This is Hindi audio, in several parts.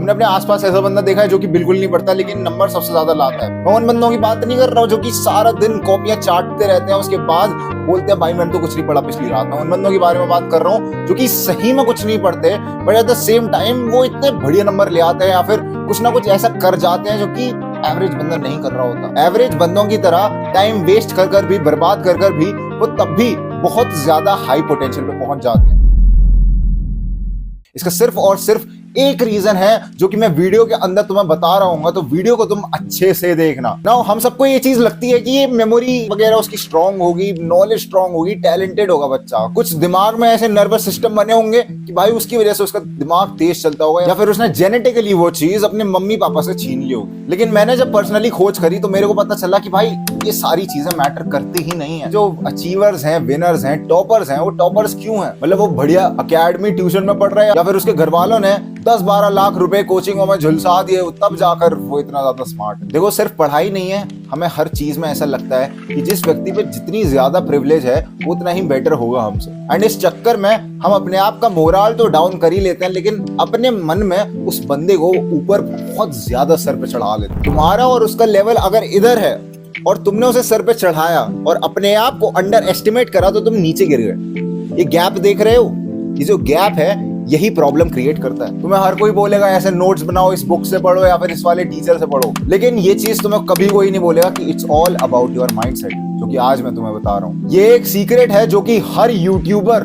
तुमने अपने आसपास ऐसा बंदा देखा है जो कि बिल्कुल नहीं पढ़ता लेकिन नंबर सबसे ज्यादा लाता है? मैं उन बंदों की बात नहीं कर रहा हूँ जो कि सारा दिन कॉपियां चाटते रहते हैं, उसके बाद बोलते हैं भाई मैंने तो कुछ नहीं पढ़ा पिछली रात। मैं उन बंदों के बारे में बात कर रहा हूँ जो कि सही में कुछ नहीं पढ़ते, but at the same time वो इतने बढ़िया नंबर ले आते हैं या फिर कुछ ना कुछ ऐसा कर जाते हैं जो कि एवरेज बंदा नहीं कर रहा होता। एवरेज बंदों की तरह टाइम वेस्ट कर भी, बर्बाद कर भी वो तब भी बहुत ज्यादा हाई पोटेंशियल पे पहुंच जाते हैं। इसका सिर्फ और सिर्फ एक रीजन है जो कि मैं वीडियो के अंदर तुम्हें बता रहा हूँ, तो वीडियो को तुम अच्छे से देखना। नाउ हम सबको ये चीज लगती है कि ये मेमोरी वगैरह उसकी स्ट्रांग होगी, नॉलेज स्ट्रांग होगी, टैलेंटेड होगा बच्चा, कुछ दिमाग में ऐसे नर्वस सिस्टम बने होंगे कि भाई उसकी वजह से उसका दिमाग तेज चलता होगा, या फिर उसने जेनेटिकली वो चीज अपने मम्मी पापा से छीन ली होगी। लेकिन मैंने जब पर्सनली खोज करी तो मेरे को पता चला कि भाई ये सारी चीजें मैटर करती ही नहीं है। जो अचीवर्स हैं, विनर्स हैं, टॉपर्स हैं, वो टॉपर्स क्यों हैं? मतलब वो बढ़िया अकेडमी ट्यूशन में पढ़ रहे हैं या फिर उसके घर वालों ने 10-12 लाख रुपए कोचिंगों में झुलसा दिए तब जाकर वो इतना ज्यादा स्मार्ट है। देखो सिर्फ पढ़ाई नहीं है, हमें हर चीज में ऐसा लगता है कि जिस व्यक्ति पे जितनी ज्यादा प्रिविलेज है उतना ही बेटर होगा हमसे, एंड इस चक्कर में हम अपने आप का मोरल तो डाउन कर ही लेते हैं लेकिन अपने मन में उस बंदे को ऊपर बहुत ज्यादा सर पे चढ़ा लेते हैं। तुम्हारा और उसका लेवल अगर इधर है और तुमने उसे सर पे चढ़ाया और अपने आप को अंडर एस्टिमेट करा तो तुम नीचे गिर गए। ये गैप देख रहे हो? ये जो गैप है यही प्रॉब्लम क्रिएट करता है। तुम्हें हर कोई बोलेगा ऐसे नोट्स बनाओ, इस बुक से पढ़ो या फिर इस वाले टीचर से पढ़ो, लेकिन ये चीज तुम्हें कभी कोई नहीं बोलेगा कि it's all about your mindset, जो कि आज मैं तुम्हें बता रहा हूँ। ये एक सीक्रेट है जो कि हर यूट्यूबर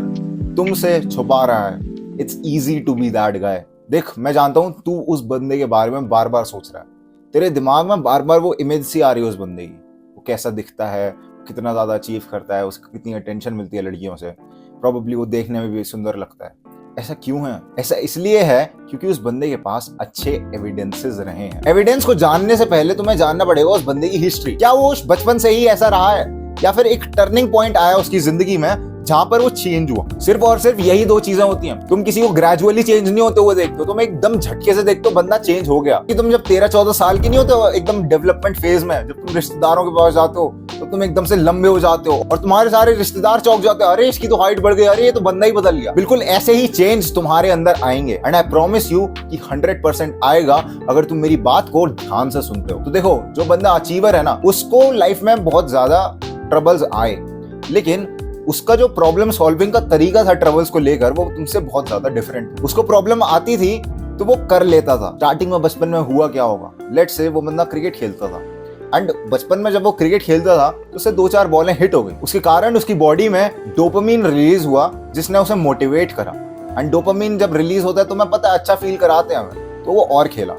तुमसे छुपा रहा है। It's easy to be that guy. देख मैं जानता हूँ तू उस बंदे के बारे में बार बार सोच रहा है, तेरे दिमाग में बार बार वो इमेज सी आ रही है उस बंदे की, वो कैसा दिखता है, कितना ज्यादा अचीव करता है, उसको कितनी अटेंशन मिलती है लड़कियों से, प्रोबेबली वो देखने में भी सुंदर लगता है। ऐसा क्यों है? ऐसा इसलिए है क्योंकि उस बंदे के पास अच्छे एविडेंसेस रहे हैं। एविडेंस को जानने से पहले तुम्हें जानना पड़ेगा उस बंदे की हिस्ट्री। क्या वो बचपन से ही ऐसा रहा है या फिर एक टर्निंग पॉइंट आया उसकी जिंदगी में जहां पर वो चेंज हुआ? सिर्फ और सिर्फ यही दो चीजें होती हैं। तुम किसी को ग्रेजुअली चेंज नहीं होते हुए देखते हो, तुम एकदम झटके से देखते हो बंदा चेंज हो गया। कि तुम जब 13-14 साल की नहीं होते हो एकदम डेवलपमेंट फेज में, जब तुम रिश्तेदारों के पास जाते हो तो तुम एकदम से लंबे हो जाते हो और तुम्हारे सारे रिश्तेदार चौंक जाते हैं, अरे इसकी तो हाइट बढ़ गई, अरे ये तो बंदा ही बदल गया। बिल्कुल ऐसे ही चेंज तुम्हारे अंदर आएंगे, एंड आई प्रॉमिस यू कि 100% आएगा अगर तुम मेरी बात को ध्यान से सुनते हो। तो देखो जो बंदा अचीवर है ना, उसको लाइफ में बहुत ज्यादा ट्रबल्स आए, लेकिन उसका जो प्रॉब्लम सॉल्विंग का तरीका था ट्रबल्स को लेकर वो तुमसे बहुत ज्यादा डिफरेंट। उसको प्रॉब्लम आती थी तो वो कर लेता था। स्टार्टिंग में बचपन में हुआ क्या होगा, लेट्स से वो बंदा क्रिकेट खेलता था, एंड बचपन में जब वो क्रिकेट खेलता था तो उससे 2-4 बॉलें हिट हो गई, उसके कारण उसकी बॉडी में डोपामिन रिलीज हुआ जिसने उसे मोटिवेट करा। एंड डोपामिन जब रिलीज होता है तो मैं पता है अच्छा फील कराते हैं हमें, तो वो और खेला।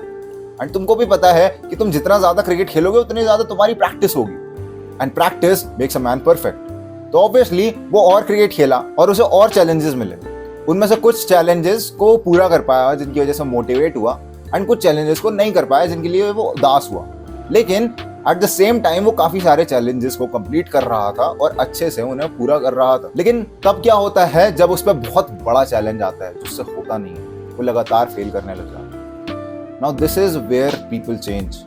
एंड तुमको भी पता है कि तुम जितना ज्यादा क्रिकेट खेलोगे उतनी ज्यादा तुम्हारी प्रैक्टिस होगी, and practice makes a man perfect. तो ऑब्वियसली वो और क्रिकेट खेला और उसे और चैलेंजेस मिले। उनमें से कुछ चैलेंजेस को पूरा कर पाया जिनकी वजह से मोटिवेट हुआ, एंड कुछ चैलेंजेस को नहीं कर पाया जिनके लिए वो उदास हुआ। लेकिन एट द सेम टाइम वो काफी सारे चैलेंजेस को कंप्लीट कर रहा था और अच्छे से उन्हें पूरा कर रहा था। लेकिन तब क्या होता है जब उस पर बहुत बड़ा चैलेंज आता है जिससे होता नहीं है, वो लगातार फेल करने लग जाता है। Now this is where people change.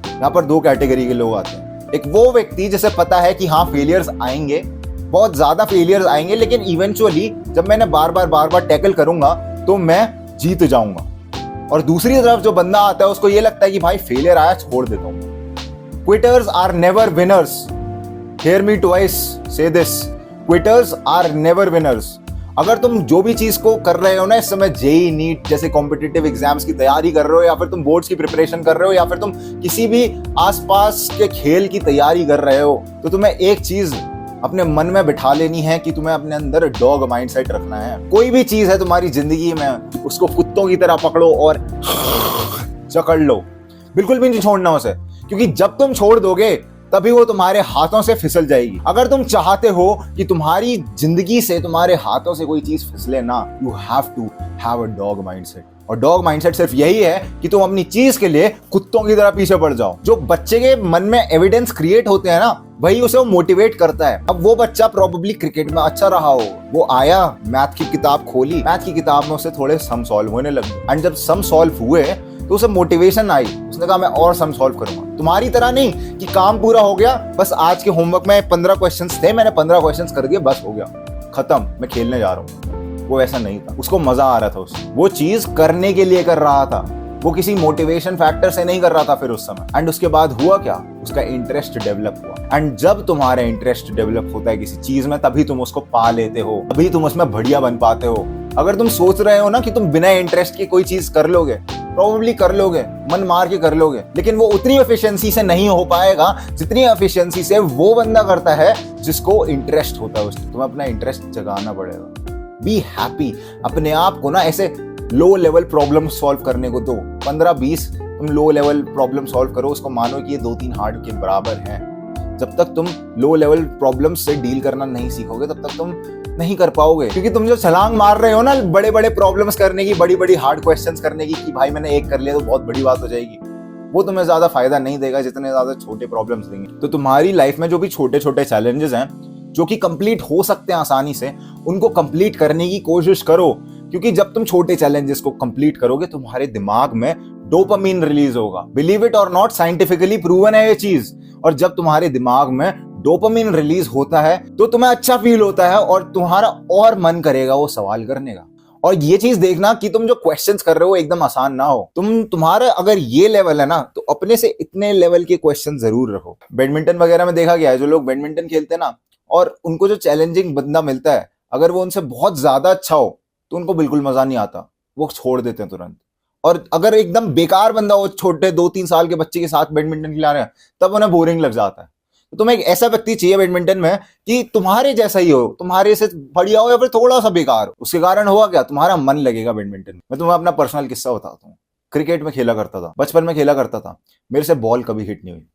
यहाँ पर 2 कैटेगरी के लोग आते हैं। एक वो व्यक्ति जिसे पता है कि हाँ फेलियर्स आएंगे, बहुत ज्यादा फेलियर्स आएंगे, लेकिन इवेंचुअली जब मैंने बार बार टैकल करूंगा तो मैं जीत जाऊंगा। और दूसरी तरफ जो बंदा आता है उसको ये लगता है कि भाई फेलियर आया छोड़ देता हूं। Quitters are never winners. Hear me twice say this, quitters are never winners. अगर तुम जो भी चीज को कर रहे हो ना इस समय, जेई नीट जैसे कॉम्पिटिटिव एग्जाम्स की तैयारी कर रहे हो, या फिर तुम बोर्ड्स की प्रिपरेशन कर रहे हो, या फिर तुम किसी भी आसपास के खेल की तैयारी कर रहे हो, तो तुम्हें एक चीज अपने मन में बिठा लेनी है कि तुम्हें अपने अंदर डॉग माइंडसेट रखना है। कोई भी चीज है तुम्हारी जिंदगी में, उसको कुत्तों की तरह पकड़ो और जकड़ लो, बिल्कुल भी नहीं छोड़ना उसे, क्योंकि जब तुम छोड़ दोगे तभी वो तुम्हारे हाथों से फिसल जाएगी। अगर तुम चाहते हो कि तुम्हारी जिंदगी से, तुम्हारे हाथों से कोई चीज फिसले ना, you have to have a dog mindset. और डॉग माइंडसेट सिर्फ यही है कि तुम अपनी चीज के लिए कुत्तों की तरह पीछे पड़ जाओ। जो बच्चे के मन में एविडेंस क्रिएट होते हैं ना, वही उसे मोटिवेट करता है। अब वो बच्चा प्रोबेबली क्रिकेट में अच्छा रहा हो, वो आया, मैथ की किताब खोली, मैथ की किताब में उसे थोड़े सम सॉल्व होने लगे, एंड जब सम सॉल्व हुए तो उसे मोटिवेशन आई, उसने कहा मैं और सम सॉल्व करूंगा। तुम्हारी तरह नहीं कि काम पूरा हो गया, बस आज के होमवर्क में 15 क्वेश्चंस थे, मैंने 15 क्वेश्चंस कर दिए, बस हो गया, खत्म, मैं खेलने जा रहा हूँ। वो ऐसा नहीं था, उसको मजा आ रहा था, उससे वो चीज करने के लिए कर रहा था, वो किसी मोटिवेशन फैक्टर से नहीं कर रहा था फिर उस समय। एंड उसके बाद हुआ क्या, उसका इंटरेस्ट डेवलप हुआ। एंड जब तुम्हारा इंटरेस्ट डेवलप होता है किसी चीज में, तभी तुम उसको पा लेते हो, तभी तुम उसमें बढ़िया बन पाते हो। अगर तुम सोच रहे हो ना कि तुम बिना इंटरेस्ट की कोई चीज कर लोगे, प्रोबेबली कर लोगे, मन मार के कर लोगे, लेकिन वो उतनी एफिशिएंसी से नहीं हो पाएगा जितनी एफिशिएंसी से वो बंदा करता है जिसको इंटरेस्ट होता है उसमें। तुम्हें अपना इंटरेस्ट जगाना पड़ेगा। Be happy. अपने आप को ना ऐसे लो लेवल प्रॉब्लम सॉल्व करने को दो। 15-20 तुम लो लेवल प्रॉब्लम सॉल्व करो, उसको मानो कि ये 2-3 हार्ड के बराबर हैं। जब तक तुम लो लेवल प्रॉब्लम से डील करना नहीं सीखोगे तब तक तुम नहीं कर पाओगे। क्योंकि तुम जो छलांग मार रहे हो ना बड़े बड़े प्रॉब्लम्स करने की, बड़ी बड़ी हार्ड क्वेश्चंस करने की, कि भाई मैंने एक कर लिया तो बहुत बड़ी बात हो जाएगी, वो तुम्हें ज्यादा फायदा नहीं देगा जितने ज्यादा छोटे प्रॉब्लम्स देंगे। तो तुम्हारी लाइफ में जो भी छोटे छोटे चैलेंजेस हैं जो कि कंप्लीट हो सकते हैं आसानी से, उनको कंप्लीट करने की कोशिश करो। क्योंकि जब तुम छोटे चैलेंजेस को कंप्लीट करोगे तुम्हारे दिमाग में डोपामीन रिलीज होगा। बिलीव इट और नॉट, साइंटिफिकली प्रूवन है ये चीज। और जब तुम्हारे दिमाग में डोपामीन रिलीज होता है तो तुम्हें अच्छा फील होता है और तुम्हारा और मन करेगा वो सवाल करने का। और ये चीज देखना कि तुम जो क्वेश्चंस कर रहे हो एकदम आसान ना हो। तुम्हारा अगर ये लेवल है ना तो अपने से इतने लेवल के क्वेश्चन जरूर रखो। बैडमिंटन वगैरह में देखा गया है, जो लोग बैडमिंटन खेलते हैं ना और उनको जो चैलेंजिंग बंदा मिलता है, अगर वो उनसे बहुत ज्यादा अच्छा हो तो उनको बिल्कुल मजा नहीं आता, वो छोड़ देते हैं तुरंत। और अगर एकदम बेकार बंदा हो, छोटे 2-3 साल के बच्चे के साथ बैडमिंटन खिला रहे हैं, तब उन्हें बोरिंग लग जाता है। तो तुम्हें एक ऐसा व्यक्ति चाहिए बैडमिंटन में कि तुम्हारे जैसा ही हो, तुम्हारे से बढ़िया हो या फिर थोड़ा सा बेकार हो। उसके कारण होगा क्या, तुम्हारा मन लगेगा बैडमिंटन में। मैं तुम्हें अपना पर्सनल किस्सा बताता हूँ। क्रिकेट में खेला करता था, बचपन में खेला करता था, मेरे से बॉल कभी हिट नहीं हुई।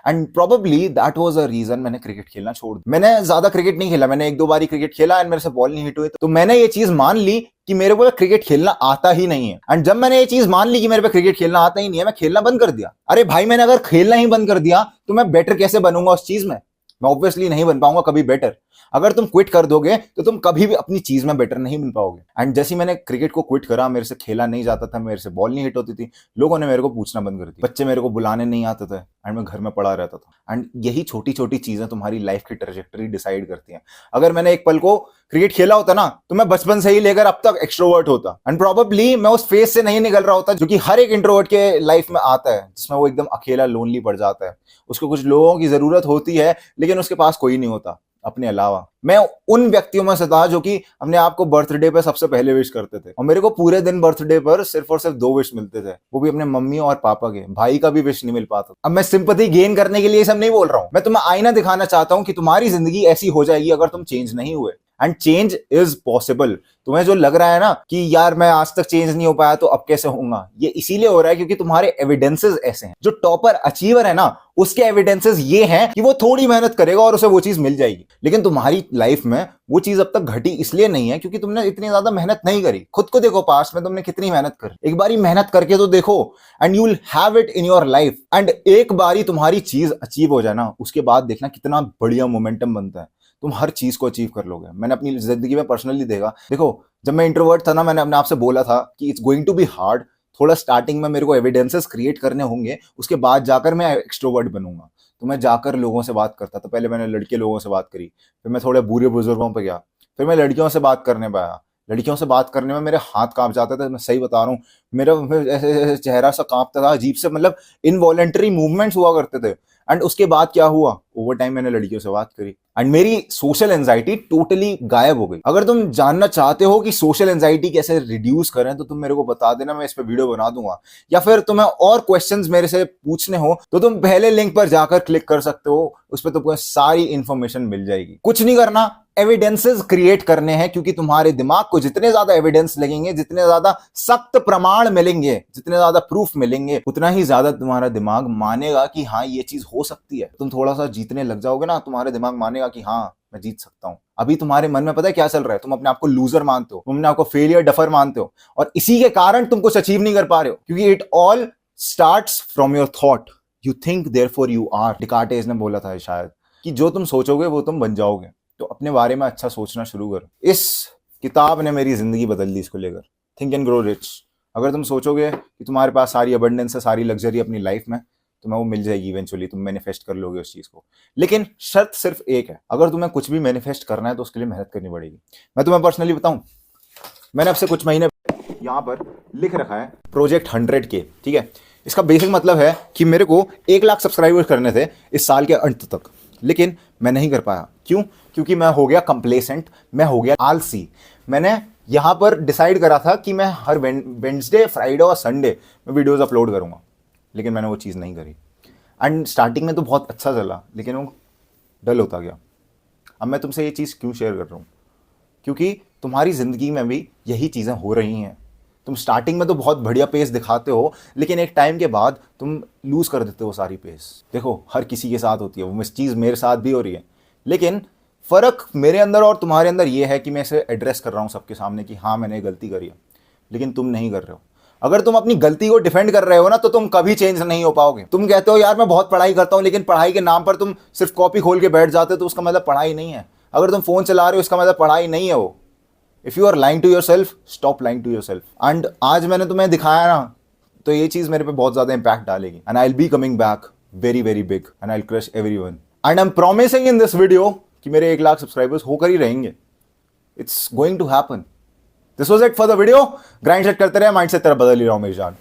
And probably that was a reason मैंने क्रिकेट खेलना छोड़ दिया। मैंने ज्यादा क्रिकेट नहीं खेला, मैंने 1-2 बार ही क्रिकेट खेला एंड मेरे से बॉल नहीं हिट हुई। तो मैंने ये चीज मान ली कि मेरे को क्रिकेट खेलना आता ही नहीं है। एंड जब मैंने ये चीज मान ली कि मेरे पे क्रिकेट खेलना आता ही नहीं है, मैं खेलना बंद कर दिया। अरे भाई, मैंने अगर खेलना ही बंद कर दिया तो मैं बेटर कैसे बनूंगा उस चीज में? मैं ऑब्वियसली नहीं बन पाऊंगा कभी बेटर। अगर तुम क्विट कर दोगे तो तुम कभी भी अपनी चीज में बेटर नहीं बन पाओगे। एंड जैसे मैंने क्रिकेट को क्विट करा, मेरे से खेला नहीं जाता था, मेरे से बॉल नहीं हिट होती थी, लोगों ने मेरे को पूछना बंद कर दिया, बच्चे मेरे को बुलाने नहीं आते थे एंड मैं घर में पड़ा रहता था। एंड यही छोटी छोटी चीजें तुम्हारी लाइफ की ट्रेजेक्टरी डिसाइड करती हैं। अगर मैंने एक पल को क्रिकेट खेला होता ना तो मैं बचपन से ही लेकर अब तक एक्सट्रोवर्ट होता। एंड प्रोबेबली मैं उस फेज से नहीं निकल रहा होता जो कि हर एक इंट्रोवर्ट के लाइफ में आता है, जिसमें वो एकदम अकेला लोनली पड़ जाता है। उसको कुछ लोगों की जरूरत होती है लेकिन उसके पास कोई नहीं होता अपने अलावा। मैं उन व्यक्तियों में से था जो कि अपने आप को बर्थडे पे सबसे पहले विश करते थे, और मेरे को पूरे दिन बर्थडे पर सिर्फ और सिर्फ 2 विश मिलते थे, वो भी अपने मम्मी और पापा के। भाई का भी विश नहीं मिल पाता। अब मैं सिंपैथी गेन करने के लिए सब नहीं बोल रहा हूं, मैं तुम्हें आईना दिखाना चाहता हूं कि तुम्हारी जिंदगी ऐसी हो जाएगी अगर तुम चेंज नहीं हुए। And change is possible. तुम्हें जो लग रहा है ना कि यार मैं आज तक चेंज नहीं हो पाया तो अब कैसे होऊंगा, ये इसीलिए हो रहा है क्योंकि तुम्हारे एविडेंसेस ऐसे हैं। जो टॉपर अचीवर है ना, उसके एविडेंसेस ये हैं कि वो थोड़ी मेहनत करेगा और उसे वो चीज मिल जाएगी। लेकिन तुम्हारी लाइफ में वो चीज अब तक घटी इसलिए नहीं है क्योंकि तुमने इतनी ज्यादा मेहनत नहीं करी। खुद को देखो, पास्ट में तुमने कितनी मेहनत करी, एक बारी मेहनत करके तो देखो and you will have it in your life. And एक बारी तुम्हारी चीज अचीव हो जाए ना, उसके बाद देखना कितना बढ़िया मोमेंटम बनता है, तुम हर चीज को अचीव कर लोगे। मैंने अपनी जिंदगी में पर्सनली देखा। देखो, जब मैं इंट्रोवर्ट था ना, मैंने अपने आप से बोला था कि it's going to be hard. थोड़ा स्टार्टिंग में मेरे को एविडेंसेस क्रिएट करने होंगे, उसके बाद जाकर मैं एक्सट्रोवर्ट बनूंगा। तो मैं जाकर लोगों से बात करता था। पहले मैंने लड़के लोगों से बात करी, फिर मैं थोड़े बूढ़े बुजुर्गों पे गया, फिर मैं लड़कियों से बात करने पाया। लड़कियों से बात करने में मेरे हाथ कांप जाते थे, मैं सही बता रहा हूँ। मेरा ऐसे चेहरा सा कांपता था, अजीब से, मतलब इनवॉलेंटरी मूवमेंट्स हुआ करते थे। एंड उसके बाद क्या हुआ, ओवर टाइम मैंने लड़कियों से बात करी एंड मेरी सोशल एंजाइटी टोटली गायब हो गई। अगर तुम जानना चाहते हो कि सोशल एंजाइटी कैसे रिड्यूस करें तो तुम मेरे को बता देना, मैं इस पे वीडियो बना दूंगा। या फिर तुम्हें और क्वेश्चंस मेरे से पूछने हो तो तुम पहले लिंक पर जाकर क्लिक कर सकते हो, उस पर तुमको सारी इंफॉर्मेशन मिल जाएगी। कुछ नहीं करना, एविडेंसेस क्रिएट करने हैं, क्योंकि तुम्हारे दिमाग को जितने ज्यादा एविडेंस लगेंगे, जितने ज्यादा सख्त प्रमाण मिलेंगे, जितने ज्यादा प्रूफ मिलेंगे, उतना ही ज्यादा तुम्हारा दिमाग मानेगा कि हाँ ये चीज हो सकती है। तुम थोड़ा सा जीतने लग जाओगे ना, तुम्हारे दिमाग मानेगा कि हाँ मैं जीत सकता हूं। अभी तुम्हारे मन में पता है क्या चल रहा है, तुम अपने आप को लूजर मानते हो, तुम अपने आप को फेलियर डफर मानते हो, और इसी के कारण तुम कुछ अचीव नहीं कर पा रहे हो, क्योंकि it all starts from your thought. You think therefore you are. Descartes ने बोला था शायद कि जो तुम सोचोगे वो तुम बन जाओगे। तो अपने बारे में अच्छा सोचना शुरू करो। इस किताब ने मेरी जिंदगी बदल दी इसको लेकर। Think and grow rich. अगर तुम सोचोगे कि तुम्हारे पास सारी अबंडेंस है, सारी लग्जरी अपनी लाइफ में, तुम्हें वो मिल जाएगी इवेंचुअली, तुम मैनिफेस्ट कर लोगे उस चीज को। लेकिन शर्त सिर्फ एक है, अगर तुम्हें कुछ भी मैनिफेस्ट करना है तो उसके लिए मेहनत करनी पड़ेगी। मैं तुम्हें पर्सनली बताऊं, मैंने अब से कुछ महीने यहाँ पर लिख रखा है प्रोजेक्ट 100K, ठीक है। इसका बेसिक मतलब है कि मेरे को 1 लाख सब्सक्राइबर्स करने थे इस साल के अंत तक, लेकिन मैं नहीं कर पाया। क्यों? क्योंकि मैं हो गया कंप्लेसेंट, मैं हो गया आलसी। मैंने यहाँ पर डिसाइड करा था कि मैं हर वेडनेसडे, फ्राइडे और संडे में वीडियोस अपलोड करूँगा, लेकिन मैंने वो चीज़ नहीं करी। एंड स्टार्टिंग में तो बहुत अच्छा चला, लेकिन वो डल होता गया। अब मैं तुमसे ये चीज़ क्यों शेयर कर रहा हूँ? क्योंकि तुम्हारी ज़िंदगी में भी यही चीज़ें हो रही हैं। तुम स्टार्टिंग में तो बहुत बढ़िया पेस दिखाते हो, लेकिन एक टाइम के बाद तुम लूज़ कर देते हो सारी पेस। देखो, हर किसी के साथ होती है, वो चीज़ मेरे साथ भी हो रही है, लेकिन फ़र्क मेरे अंदर और तुम्हारे अंदर ये है कि मैं इसे एड्रेस कर रहा हूँ सबके सामने कि हाँ मैंने गलती करी है, लेकिन तुम नहीं कर रहे हो। अगर तुम अपनी गलती को डिफेंड कर रहे हो ना, तो तुम कभी चेंज नहीं हो पाओगे। तुम कहते हो यार मैं बहुत पढ़ाई करता हूँ, लेकिन पढ़ाई के नाम पर तुम सिर्फ कॉपी खोल के बैठ जाते हो, तो उसका मतलब पढ़ाई नहीं है। अगर तुम फोन चला रहे हो, इसका मतलब पढ़ाई नहीं है वो। If you are lying to yourself, stop lying to yourself. And आज मैंने तुम्हें दिखाया ना, तो ये चीज मेरे पे बहुत ज्यादा इंपैक्ट डालेगी। And I will be coming back very very big and I will crush everyone. And I am promising in this video कि मेरे 1 लाख सब्सक्राइबर्स होकर ही रहेंगे। It's going to happen. This was it for the video. Grind set करते रहे, माइंड सेट तेरा बदल ही रहा हूं मेरी जान।